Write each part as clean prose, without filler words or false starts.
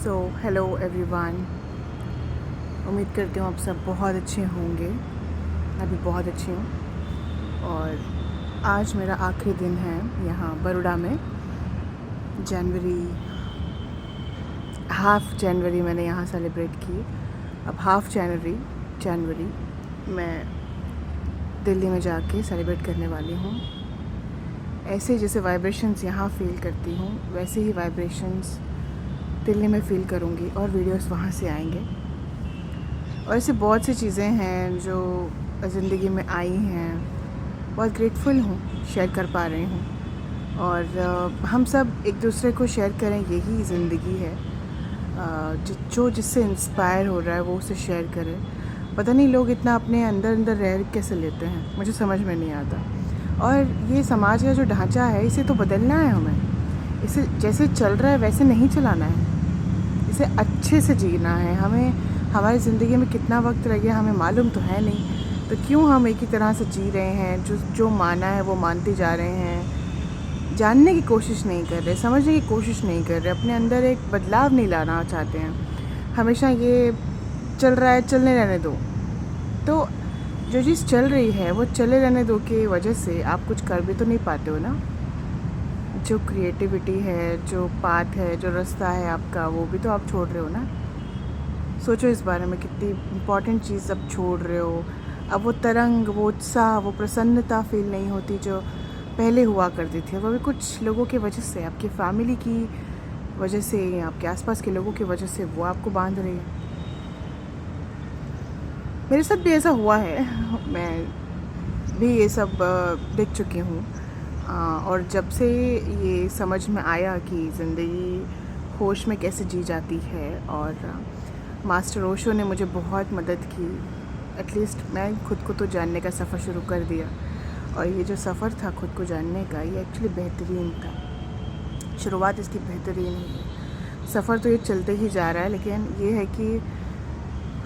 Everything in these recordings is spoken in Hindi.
Hello everyone. उम्मीद करती हूँ आप सब बहुत अच्छे होंगे। मैं भी बहुत अच्छी हूँ। और आज मेरा आखिरी दिन है यहाँ बड़ौदा में। हाफ जनवरी मैंने यहाँ सेलिब्रेट की। अब हाफ जनवरी मैं दिल्ली में जाके सेलिब्रेट करने वाली हूँ। ऐसे जैसे वाइब्रेशंस यहाँ फ़ील करती हूँ वैसे ही वाइब्रेशंस दिल्ली में फ़ील करूँगी और वीडियोस वहाँ से आएंगे। और ऐसे बहुत सी चीज़ें हैं जो ज़िंदगी में आई हैं, बहुत ग्रेटफुल हूँ शेयर कर पा रही हूँ। और हम सब एक दूसरे को शेयर करें, यही ज़िंदगी है। जो जिससे इंस्पायर हो रहा है वो उसे शेयर करे। पता नहीं लोग इतना अपने अंदर रह कैसे लेते हैं, मुझे समझ में नहीं आता। और ये समाज का जो ढांचा है इसे तो बदलना है हमें। इसे जैसे चल रहा है वैसे नहीं चलाना है, इसे अच्छे से जीना है हमें। हमारी ज़िंदगी में कितना वक्त लगे हमें मालूम तो है नहीं, तो क्यों हम एक ही तरह से जी रहे हैं, जो माना है वो मानते जा रहे हैं। जानने की कोशिश नहीं कर रहे, समझने की कोशिश नहीं कर रहे, अपने अंदर एक बदलाव नहीं लाना चाहते हैं। हमेशा ये चल रहा है, चलने रहने दो। तो जो चीज़ चल रही है वो चले रहने दो की वजह से आप कुछ कर भी तो नहीं पाते हो ना। जो क्रिएटिविटी है, जो पाथ है, जो रास्ता है आपका, वो भी तो आप छोड़ रहे हो ना। सोचो इस बारे में, कितनी इम्पॉर्टेंट चीज़ अब छोड़ रहे हो। अब वो तरंग, वो उत्साह, वो प्रसन्नता फील नहीं होती जो पहले हुआ करती थी। वो भी कुछ लोगों की वजह से, आपकी फैमिली की वजह से, आपके आसपास के लोगों की वजह से वो आपको बांध रही है। मेरे साथ भी ऐसा हुआ है, मैं भी ये सब देख चुकी हूँ। और जब से ये समझ में आया कि ज़िंदगी होश में कैसे जी जाती है, और मास्टर ओशो ने मुझे बहुत मदद की। एटलीस्ट मैं खुद को तो जानने का सफ़र शुरू कर दिया। और ये जो सफ़र था खुद को जानने का, ये एक्चुअली बेहतरीन था। शुरुआत इसकी बेहतरीन है। सफ़र तो ये चलते ही जा रहा है, लेकिन ये है कि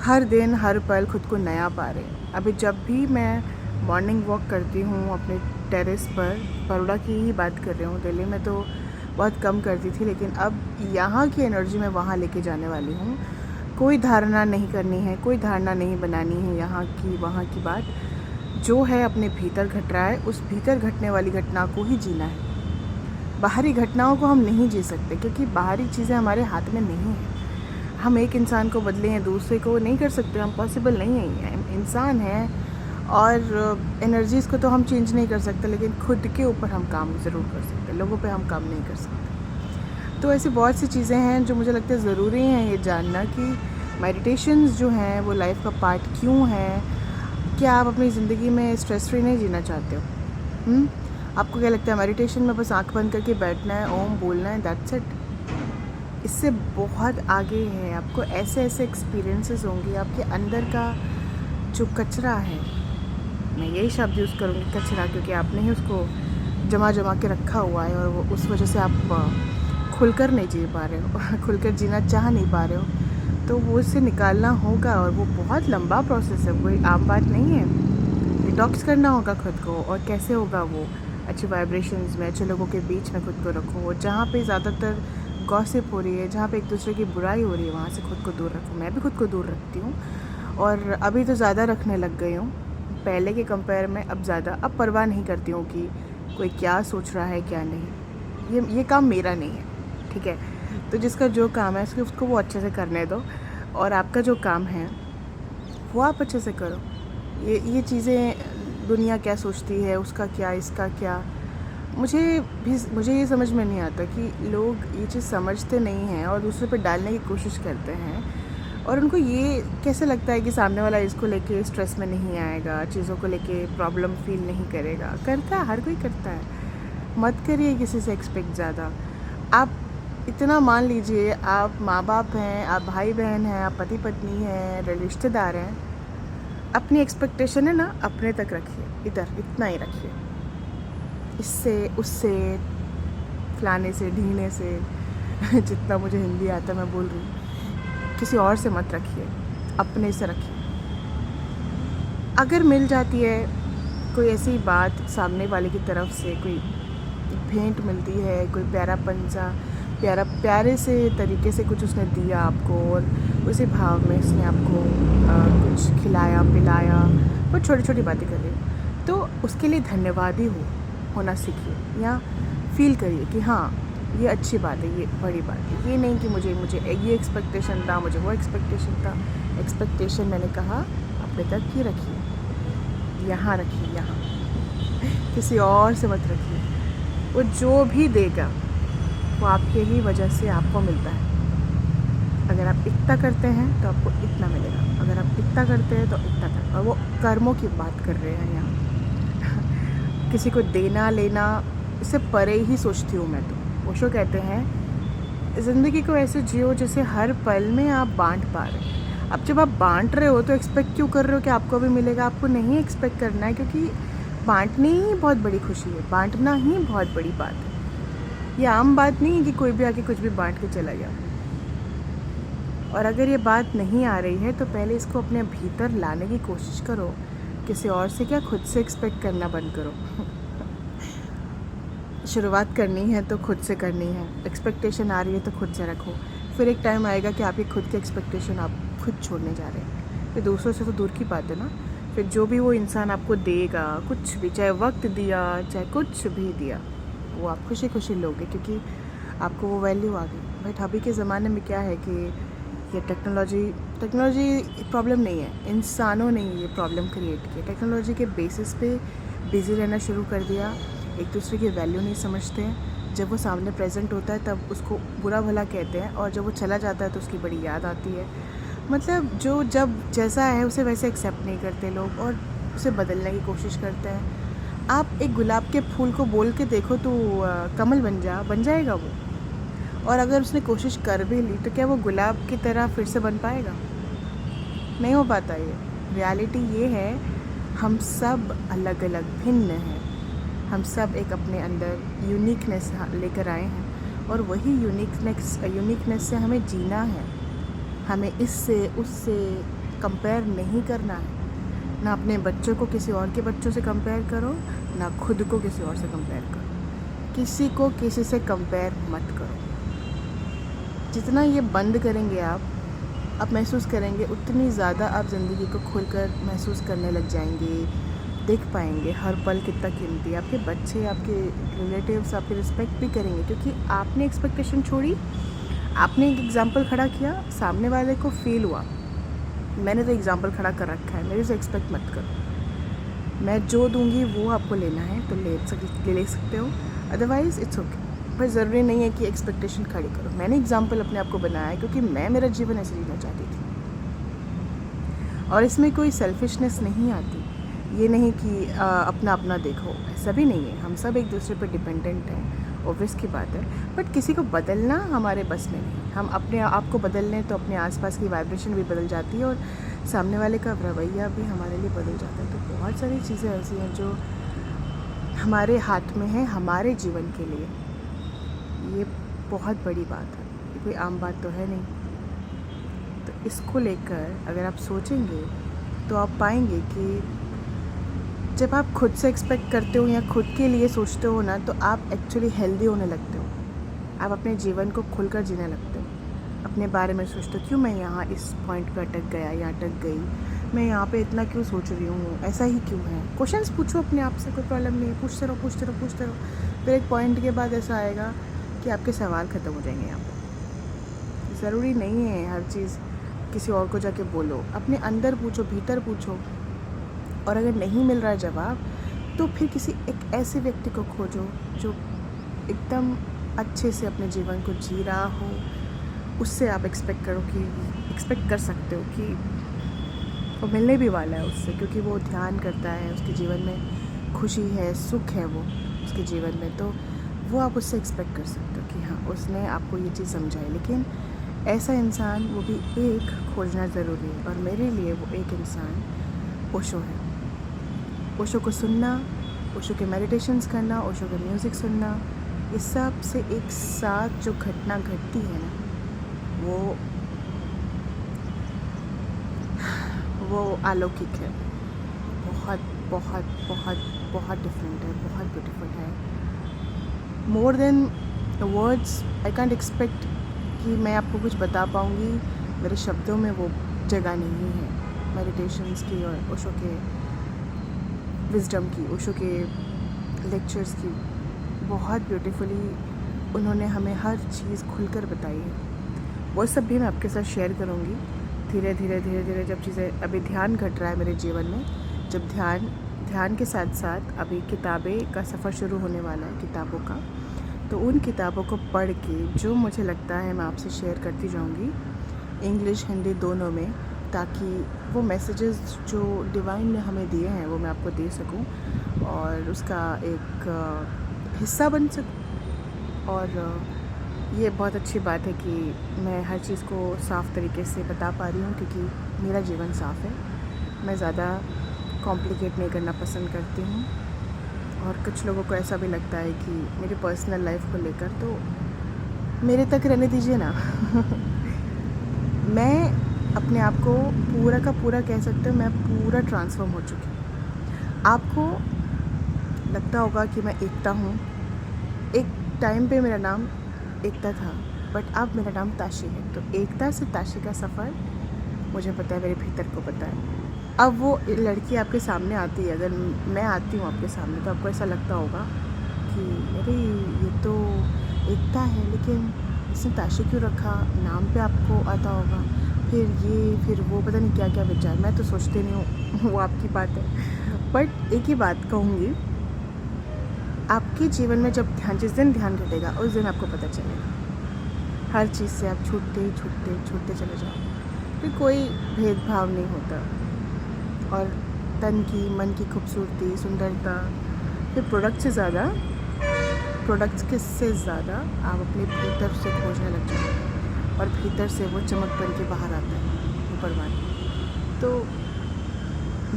हर दिन हर पल खुद को नया पा रहे हैं। अभी जब भी मैं मॉर्निंग वॉक करती हूँ अपने टेरेस पर, बड़ौदा की ही बात कर रही हूँ, दिल्ली में तो बहुत कम करती थी, लेकिन अब यहाँ की एनर्जी मैं वहाँ लेके जाने वाली हूँ। कोई धारणा नहीं करनी है, कोई धारणा नहीं बनानी है यहाँ की वहाँ की बात। जो है अपने भीतर घट रहा है, उस भीतर घटने वाली घटना को ही जीना है। बाहरी घटनाओं को हम नहीं जी सकते, क्योंकि बाहरी चीज़ें हमारे हाथ में नहीं है। हम एक इंसान को बदले हैं दूसरे को नहीं कर सकते, हम पॉसिबल नहीं है। इंसान है और एनर्जीज़ को तो हम चेंज नहीं कर सकते, लेकिन खुद के ऊपर हम काम ज़रूर कर सकते, लोगों पे हम काम नहीं कर सकते। तो ऐसी बहुत सी चीज़ें हैं जो मुझे लगता है ज़रूरी हैं ये जानना, कि मेडिटेशंस जो हैं वो लाइफ का पार्ट क्यों है। क्या आप अपनी ज़िंदगी में स्ट्रेस फ्री नहीं जीना चाहते हो? आपको क्या लगता है मेडिटेशन में बस आँख बंद करके बैठना है, ओम बोलना है, दैट्स इट? इससे बहुत आगे है। आपको ऐसे ऐसे एक्सपीरियंसेस होंगे, आपके अंदर का जो कचरा है, मैं यही शब्द यूज़ करूँगी कचरा, क्योंकि आपने ही उसको जमा के रखा हुआ है और वो उस वजह से आप खुलकर नहीं जी पा रहे हो खुलकर जीना चाह नहीं पा रहे हो। तो वो उससे निकालना होगा, और वो बहुत लंबा प्रोसेस है, कोई आम बात नहीं है। डिटॉक्स करना होगा खुद को। और कैसे होगा वो? अच्छे वाइब्रेशंस में, अच्छे लोगों के बीच में खुद को रखो। जहाँ पे ज़्यादातर गॉसिप हो रही है, जहाँ पे एक दूसरे की बुराई हो रही है, वहाँ से खुद को दूर रखो। मैं भी खुद को दूर रखती हूँ, और अभी तो ज़्यादा रखने लग गई हूँ पहले के कंपेयर में। अब ज़्यादा अब परवाह नहीं करती हूँ कि कोई क्या सोच रहा है क्या नहीं। ये काम मेरा नहीं है, ठीक है? तो जिसका जो काम है उसको वो अच्छे से करने दो, और आपका जो काम है वो आप अच्छे से करो। ये चीज़ें दुनिया क्या सोचती है, उसका क्या, इसका क्या, मुझे ये समझ में नहीं आता कि लोग ये चीज़ समझते नहीं हैं और दूसरे पे डालने की कोशिश करते हैं। और उनको ये कैसे लगता है कि सामने वाला इसको लेके स्ट्रेस में नहीं आएगा, चीज़ों को लेके प्रॉब्लम फील नहीं करेगा। करता है, हर कोई करता है। मत करिए किसी से एक्सपेक्ट ज़्यादा। आप इतना मान लीजिए, आप माँ बाप हैं, आप भाई बहन हैं, आप पति पत्नी हैं, रिश्तेदार हैं। अपनी एक्सपेक्टेशन है ना अपने तक रखिए, इधर इतना ही रखिए। इससे उससे फलाने से ढीने से जितना मुझे हिंदी आता मैं बोल रही हूँ, किसी और से मत रखिए, अपने से रखिए। अगर मिल जाती है कोई ऐसी बात सामने वाले की तरफ से, कोई भेंट मिलती है, कोई प्यारापन सा, प्यारे से तरीके से कुछ उसने दिया आपको, और उसी भाव में उसने आपको कुछ खिलाया पिलाया, वो छोटी छोटी बातें कर रही हो, तो उसके लिए धन्यवादी होना सीखिए, या फील करिए कि हाँ ये अच्छी बात है, ये बड़ी बात है। ये नहीं कि मुझे ये एक्सपेक्टेशन था, मुझे वो एक्सपेक्टेशन था। एक्सपेक्टेशन मैंने कहा अपने तक ही रखिए, यहाँ रखिए, यहाँ किसी और से मत रखिए। वो जो भी देगा वो आपके ही वजह से आपको मिलता है। अगर आप इतना करते हैं तो आपको इतना मिलेगा, अगर आप इतना करते हैं तो इतना कर, और वो कर्मों की बात कर रहे हैं यहाँ। किसी को देना लेना इससे परे ही सोचती हूँ मैं तो। ओशो कहते हैं ज़िंदगी को ऐसे जियो जैसे हर पल में आप बांट पा रहे हैं। अब जब आप बांट रहे हो तो एक्सपेक्ट क्यों कर रहे हो कि आपको भी मिलेगा? आपको नहीं एक्सपेक्ट करना है, क्योंकि बांटनी ही बहुत बड़ी खुशी है, बांटना ही बहुत बड़ी बात है। ये आम बात नहीं है कि कोई भी आके कुछ भी बांट के चला गया। और अगर ये बात नहीं आ रही है तो पहले इसको अपने भीतर लाने की कोशिश करो। किसी और से क्या, खुद से एक्सपेक्ट करना बंद करो। शुरुआत करनी है तो खुद से करनी है। एक्सपेक्टेशन आ रही है तो खुद से रखो। फिर एक टाइम आएगा कि आपकी खुद की एक्सपेक्टेशन आप खुद छोड़ने जा रहे हैं। फिर दूसरों से तो दूर की बात है ना। फिर जो भी वो इंसान आपको देगा, कुछ भी, चाहे वक्त दिया चाहे कुछ भी दिया, वो आप खुशी खुशी लोगे, क्योंकि आपको वो वैल्यू आ गई। बट अभी के ज़माने में क्या है कि ये टेक्नोलॉजी प्रॉब्लम नहीं है, इंसानों ने ये प्रॉब्लम क्रिएट की। टेक्नोलॉजी के बेसिस पे बिज़ी रहना शुरू कर दिया, एक दूसरे की वैल्यू नहीं समझते हैं। जब वो सामने प्रेजेंट होता है तब उसको बुरा भला कहते हैं, और जब वो चला जाता है तो उसकी बड़ी याद आती है। मतलब जो जब जैसा है उसे वैसे एक्सेप्ट नहीं करते लोग, और उसे बदलने की कोशिश करते हैं। आप एक गुलाब के फूल को बोल के देखो तो कमल बन जाएगा वो। और अगर उसने कोशिश कर भी ली तो क्या वो गुलाब की तरह फिर से बन पाएगा? नहीं हो पाता। ये रियलिटी ये है, हम सब अलग अलग भिन्न हैं। हम सब एक अपने अंदर यूनिकनेस लेकर आए हैं, और वही यूनिकनेस से हमें जीना है। हमें इससे उससे कंपेयर नहीं करना है। ना अपने बच्चों को किसी और के बच्चों से कंपेयर करो, ना खुद को किसी और से कंपेयर करो। किसी को किसी से कंपेयर मत करो। जितना ये बंद करेंगे आप महसूस करेंगे, उतनी ज़्यादा आप ज़िंदगी को खुलकर महसूस करने लग जाएंगे। देख पाएंगे हर पल कितना कीमती है। आपके बच्चे, आपके रिलेटिव्स आपकी रिस्पेक्ट भी करेंगे, क्योंकि आपने एक्सपेक्टेशन छोड़ी, आपने एक एग्जाम्पल खड़ा किया, सामने वाले को फील हुआ मैंने तो एग्जाम्पल खड़ा कर रखा है, मेरे से एक्सपेक्ट मत करो। मैं जो दूंगी वो आपको लेना है तो ले सकते हो, अदरवाइज़ इट्स ओके। पर ज़रूरी नहीं है कि एक्सपेक्टेशन खड़ी करो। मैंने एग्जाम्पल अपने आप को बनाया है, क्योंकि मैं मेरा जीवन ऐसे जीना चाहती थी, और इसमें कोई सेल्फिशनेस नहीं आती। ये नहीं कि अपना अपना देखो, ऐसा भी नहीं है। हम सब एक दूसरे पर डिपेंडेंट हैं, ऑब्वियस की बात है। बट किसी को बदलना हमारे बस में नहीं। हम अपने आप को बदल लें तो अपने आसपास की वाइब्रेशन भी बदल जाती है, और सामने वाले का रवैया भी हमारे लिए बदल जाता है। तो बहुत सारी चीज़ें ऐसी हैं जो हमारे हाथ में है हमारे जीवन के लिए। ये बहुत बड़ी बात है, ये कोई आम बात तो है नहीं। तो इसको लेकर अगर आप सोचेंगे तो आप पाएंगे कि जब आप खुद से एक्सपेक्ट करते हो या खुद के लिए सोचते हो ना, तो आप एक्चुअली हेल्दी होने लगते हो। आप अपने जीवन को खुलकर जीने लगते हो। अपने बारे में सोचते हो, क्यों मैं यहाँ इस पॉइंट पे अटक गया या अटक गई, मैं यहाँ पे इतना क्यों सोच रही हूँ, ऐसा ही क्यों है। क्वेश्चंस पूछो अपने आप से, कोई प्रॉब्लम नहीं है, पूछते रहो। फिर एक पॉइंट के बाद ऐसा आएगा कि आपके सवाल ख़त्म हो जाएंगे। यहाँ पर ज़रूरी नहीं है हर चीज़ किसी और को जाके बोलो, अपने अंदर पूछो, भीतर पूछो। और अगर नहीं मिल रहा है जवाब, तो फिर किसी एक ऐसे व्यक्ति को खोजो जो एकदम अच्छे से अपने जीवन को जी रहा हो। उससे आप एक्सपेक्ट कर सकते हो कि वो मिलने भी वाला है उससे, क्योंकि वो ध्यान करता है, उसके जीवन में खुशी है, सुख है वो उसके जीवन में। तो वो आप उससे एक्सपेक्ट कर सकते हो कि हाँ, उसने आपको ये चीज़ समझाई। लेकिन ऐसा इंसान, वो भी एक, खोजना ज़रूरी है। और मेरे लिए वो एक इंसान ओशो है। ओशो को सुनना, ओशो के मेडिटेशंस करना, ओशो का म्यूज़िक सुनना, ये सब से एक साथ जो घटना घटती है ना, वो अलौकिक है। बहुत बहुत बहुत बहुत डिफरेंट है, बहुत ब्यूटीफुल है। More than words I can't expect कि मैं आपको कुछ बता पाऊँगी, मेरे शब्दों में वो जगह नहीं है मेडिटेशंस की और ओशो के विजडम की, ओशो के लेक्चर्स की। बहुत ब्यूटीफुली उन्होंने हमें हर चीज़ खुलकर बताई है। वो सब भी मैं आपके साथ शेयर करूँगी धीरे धीरे जब चीज़ें, अभी ध्यान घट रहा है मेरे जीवन में, जब ध्यान के साथ साथ अभी किताबें का सफ़र शुरू होने वाला है, किताबों का। तो उन किताबों को पढ़ के जो मुझे लगता है मैं आपसे शेयर करती जाऊँगी, इंग्लिश हिंदी दोनों में, ताकि वो मैसेजेस जो डिवाइन ने हमें दिए हैं वो मैं आपको दे सकूं और उसका एक हिस्सा बन सकूं। और ये बहुत अच्छी बात है कि मैं हर चीज़ को साफ़ तरीके से बता पा रही हूँ, क्योंकि मेरा जीवन साफ़ है। मैं ज़्यादा कॉम्प्लिकेट नहीं करना पसंद करती हूँ। और कुछ लोगों को ऐसा भी लगता है कि मेरी पर्सनल लाइफ को लेकर तो मेरे तक रहने दीजिए ना। मैं अपने आप को पूरा का पूरा कह सकते हो, मैं पूरा ट्रांसफॉर्म हो चुकी हूँ। आपको लगता होगा कि मैं एकता हूँ। एक टाइम पे मेरा नाम एकता था, बट अब मेरा नाम ताशी है। तो एकता से ताशी का सफ़र मुझे पता है, मेरे भीतर को पता है। अब वो लड़की आपके सामने आती है, अगर मैं आती हूँ आपके सामने, तो आपको ऐसा लगता होगा कि अरे ये तो एकता है, लेकिन इसने ताशी क्यों रखा, नाम पे आपको आता होगा, फिर ये फिर वो, पता नहीं क्या क्या विचार। मैं तो सोचती नहीं हूँ, वो आपकी बात है। बट एक ही बात कहूँगी, आपके जीवन में जब जिस दिन ध्यान घटेगा उस दिन आपको पता चलेगा। हर चीज़ से आप छूटते चले जाओ, फिर कोई भेदभाव नहीं होता। और तन की, मन की खूबसूरती, सुंदरता, फिर प्रोडक्ट्स से ज़्यादा आप अपने भीतर से खोजने लग जाओ, और भीतर से वो चमक बन के बाहर आता है ऊपर वाले। तो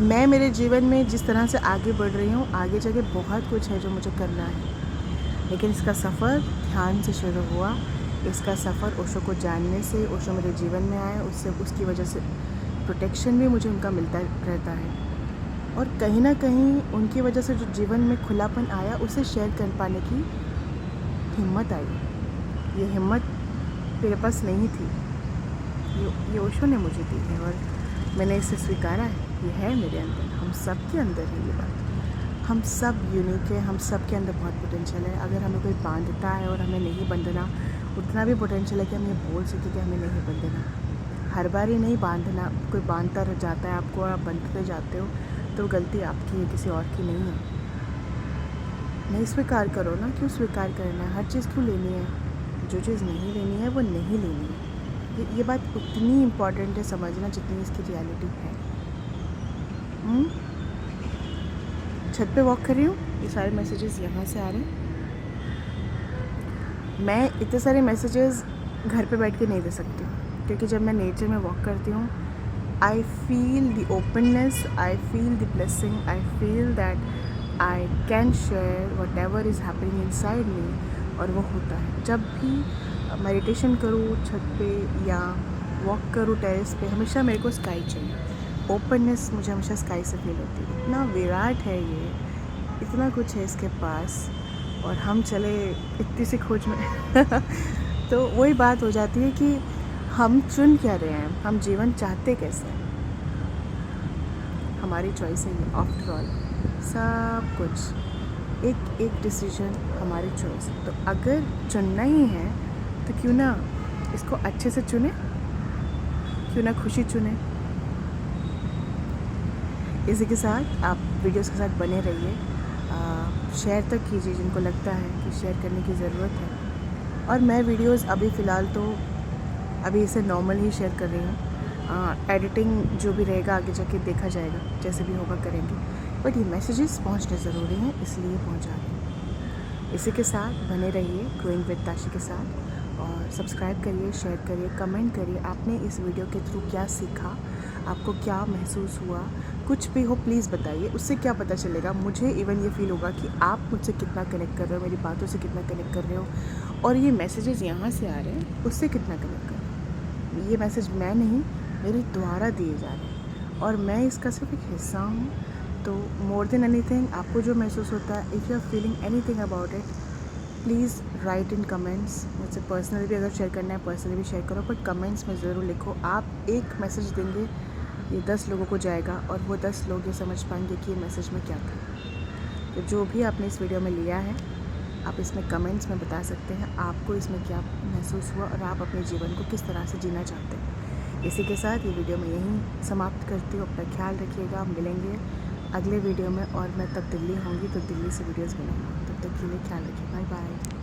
मैं मेरे जीवन में जिस तरह से आगे बढ़ रही हूँ, आगे जाके बहुत कुछ है जो मुझे करना है, लेकिन इसका सफ़र ध्यान से शुरू हुआ। इसका सफ़र ओशो को जानने से, ओशो मेरे जीवन में आए, उसकी वजह से प्रोटेक्शन भी मुझे उनका मिलता रहता है, और कहीं ना कहीं उनकी वजह से जो जीवन में खुलापन आया, उसे शेयर कर पाने की हिम्मत आई। ये हिम्मत मेरे पास नहीं थी, ये ओशो ने मुझे दी है, और मैंने इसे स्वीकारा है। ये है मेरे अंदर, हम सब के अंदर है ये बात। हम सब यूनिक है, हम सब के अंदर बहुत पोटेंशियल है। अगर हमें कोई बांधता है और हमें नहीं बंधना, उतना भी पोटेंशियल है कि हम ये बोल सकें कि हमें नहीं बंधना। हर बार ही नहीं बांधना, कोई बांधता रह जाता है आपको और आप बंधते जाते हो, तो गलती आपकी है, किसी और की नहीं है। नहीं स्वीकार करो ना, क्यों स्वीकार करना है? हर चीज़ क्यों लेनी है? जो चीज़ नहीं लेनी है वो नहीं लेनी है। ये बात उतनी इम्पॉर्टेंट है समझना जितनी इसकी रियलिटी है। छत पे वॉक कर रही हूँ, ये सारे मैसेजेस यहाँ से आ रहे हैं। मैं इतने सारे मैसेजेस घर पे बैठ के नहीं दे सकती, क्योंकि जब मैं नेचर में वॉक करती हूँ, I feel the openness, I feel the blessing, I feel that I can share what ever is happening inside me. और वो होता है जब भी मेडिटेशन करूँ छत पे या वॉक करूँ टेरेस पे, हमेशा मेरे को स्काई चाहिए। ओपननेस मुझे हमेशा स्काई से फील होती है। इतना विराट है ये, इतना कुछ है इसके पास, और हम चले इतनी सी खोज में। तो वही बात हो जाती है कि हम चुन क्या रहे हैं, हम जीवन चाहते कैसे हैं, हमारी चॉइस है ये। आफ्टर ऑल सब कुछ एक डिसीजन हमारी चॉइस है। तो अगर चुनना ही है तो क्यों ना इसको अच्छे से चुने, क्यों ना खुशी चुने। इसी के साथ आप वीडियोस के साथ बने रहिए, शेयर तक कीजिए जिनको लगता है कि शेयर करने की ज़रूरत है। और मैं वीडियोस अभी फ़िलहाल तो अभी इसे नॉर्मल ही शेयर कर रही हूँ। एडिटिंग जो भी रहेगा आगे जाके देखा जाएगा, जैसे भी होगा करेंगे, बट ये मैसेजेस पहुँचने ज़रूरी हैं, इसलिए पहुँचा रही हूँ। इसी के साथ बने रहिए ग्रोइंग विद ताशी के साथ, और सब्सक्राइब करिए, शेयर करिए, कमेंट करिए। आपने इस वीडियो के थ्रू क्या सीखा, आपको क्या महसूस हुआ, कुछ भी हो प्लीज़ बताइए। उससे क्या पता चलेगा, मुझे इवन ये फील होगा कि आप मुझसे कितना कनेक्ट कर रहे हो, मेरी बातों से कितना कनेक्ट कर रहे हो, और ये मैसेजेस यहाँ से आ रहे हैं उससे कितना कनेक्ट कर रहे हो। ये मैसेज मैं नहीं, मेरे द्वारा दिए जा रहे हैं, और मैं इसका सिर्फ एक हिस्सा हूँ। तो मोर देन एनीथिंग आपको जो महसूस होता है, if you are feeling anything about it, please write in comments. मुझसे पर्सनली भी अगर शेयर करना है पर्सनली भी शेयर करो, बट कमेंट्स में ज़रूर लिखो। आप एक मैसेज देंगे, ये 10 लोगों को जाएगा और वो 10 लोग ये समझ पाएंगे कि ये मैसेज में क्या था। तो जो भी आपने इस वीडियो में लिया है, आप इसमें कमेंट्स में बता सकते हैं आपको इसमें क्या महसूस हुआ और आप अपने जीवन को किस तरह से जीना चाहते हैं। इसी के साथ ये वीडियो मैं यहीं समाप्त करती हूँ। अपना ख्याल रखिएगा, मिलेंगे अगले वीडियो में, और मैं तब दिल्ली होंगी तो दिल्ली से वीडियोज़ बनाऊँगी। तब तक के लिए ख्याल रखिए, बाय बाय।